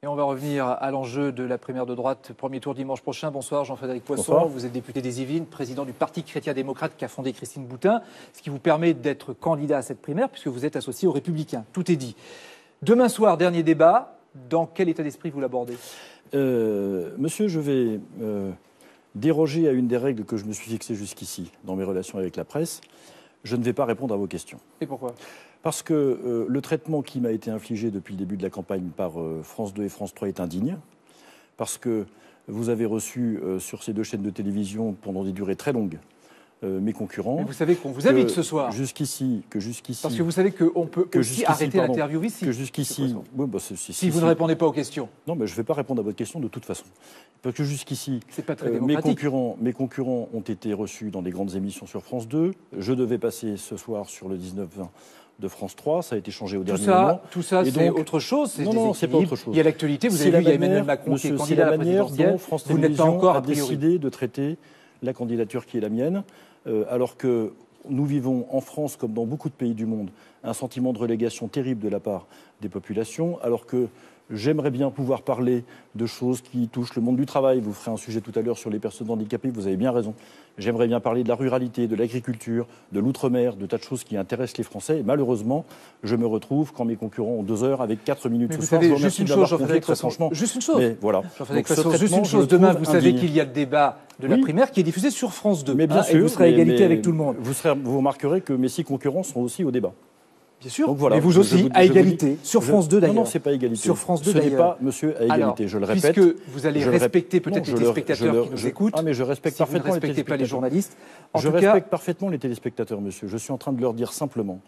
Et on va revenir à l'enjeu de la primaire de droite, premier tour dimanche prochain. Bonsoir Jean-Frédéric Poisson, Bonsoir. Vous êtes député des Yvelines, président du Parti chrétien-démocrate qu'a fondé Christine Boutin, ce qui vous permet d'être candidat à cette primaire puisque vous êtes associé aux Républicains. Tout est dit. Demain soir, dernier débat, dans quel état d'esprit vous l'abordez ? Monsieur, je vais déroger à une des règles que je me suis fixées jusqu'ici dans mes relations avec la presse. Je ne vais pas répondre à vos questions. Et pourquoi ? Parce que le traitement qui m'a été infligé depuis le début de la campagne par France 2 et France 3 est indigne. Parce que vous avez reçu sur ces deux chaînes de télévision pendant des durées très longues mes concurrents. Mais vous savez qu'on vous invite ce soir. Jusqu'ici. Parce que vous savez qu'on peut aussi arrêter l'interview ici. Que jusqu'ici. Oui, bah, si vous ne répondez pas aux questions. Non, mais je ne vais pas répondre à votre question de toute façon. Parce que jusqu'ici, mes concurrents ont été reçus dans des grandes émissions sur France 2. Je devais passer ce soir sur le 19-20 de France 3. Ça a été changé au dernier moment. Tout ça, c'est autre chose. Non, c'est pas autre chose. Il y a l'actualité. Vous avez vu, il y a Emmanuel Macron qui est candidat à la présidentielle. France vous n'êtes pas encore a décidé de traiter la candidature qui est la mienne, alors que nous vivons en France, comme dans beaucoup de pays du monde, un sentiment de relégation terrible de la part des populations, alors que j'aimerais bien pouvoir parler de choses qui touchent le monde du travail. Vous ferez un sujet tout à l'heure sur les personnes handicapées, vous avez bien raison. J'aimerais bien parler de la ruralité, de l'agriculture, de l'outre-mer, de tas de choses qui intéressent les Français. Et malheureusement, je me retrouve quand mes concurrents ont 2 heures avec 4 minutes mais ce vous soir. Savez, juste une chose, Jean-Frédéric Poisson. Juste une chose. Mais voilà. Juste une chose. Demain, vous savez qu'il y a le débat de la primaire qui est diffusé sur France 2. Mais bien sûr, et vous serez à égalité avec tout le monde. Vous remarquerez que mes 6 concurrents seront aussi au débat. Bien sûr, donc voilà, mais vous aussi, à égalité, sur France 2 d'ailleurs. Non, c'est pas égalité. Sur France 2 Ce n'est d'ailleurs. pas, monsieur, à égalité, alors, je le répète. Puisque vous allez respecter peut-être les téléspectateurs qui nous écoutent. Ah, mais je respecte parfaitement vous ne respectez pas les journalistes. Je respecte parfaitement les téléspectateurs, monsieur. Je suis en train de leur dire simplement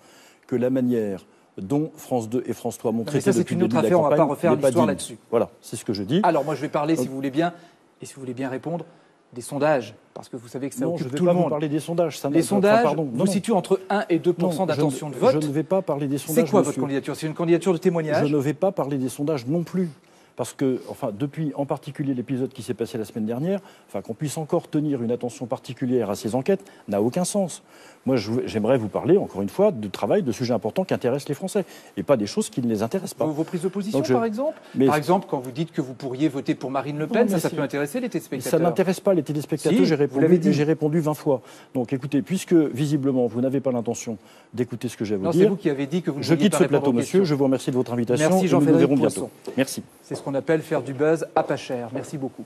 que la manière dont France 2 et France 3 m'ont traité depuis le début de la campagne n'est pas digne. Ça, c'est une autre affaire, on ne va pas refaire l'histoire là-dessus. Voilà, c'est ce que je dis. Alors, moi, je vais parler, si vous voulez bien, et si vous voulez bien répondre, des sondages, parce que vous savez que ça occupe tout le monde. Non, je ne vais pas vous parler des sondages. Les sondages vous situent entre 1 et 2% d'intention de vote. Je ne vais pas parler des sondages. C'est quoi votre candidature ? C'est une candidature de témoignage ? Je ne vais pas parler des sondages non plus. Parce que, enfin, depuis en particulier l'épisode qui s'est passé la semaine dernière, enfin, qu'on puisse encore tenir une attention particulière à ces enquêtes n'a aucun sens. Moi, j'aimerais vous parler, encore une fois, de travail, de sujets importants qui intéressent les Français, et pas des choses qui ne les intéressent pas. Vos prises de position, par exemple ? Par exemple, quand vous dites que vous pourriez voter pour Marine Le Pen, ça peut intéresser les téléspectateurs ? Ça n'intéresse pas les téléspectateurs, j'ai répondu 20 fois. Donc écoutez, puisque visiblement vous n'avez pas l'intention d'écouter ce que j'ai à vous dire... Non, c'est vous qui avez dit que vous ne vouliez pas répondre aux questions. Je quitte ce plateau, monsieur, je vous remercie de votre invitation. Merci Jean-Frédéric Poisson. Nous nous verrons bientôt. Merci. C'est ce qu'on appelle faire du buzz à pas cher. Merci beaucoup.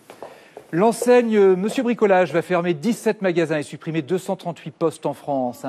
L'enseigne Monsieur Bricolage va fermer 17 magasins et supprimer 238 postes en France.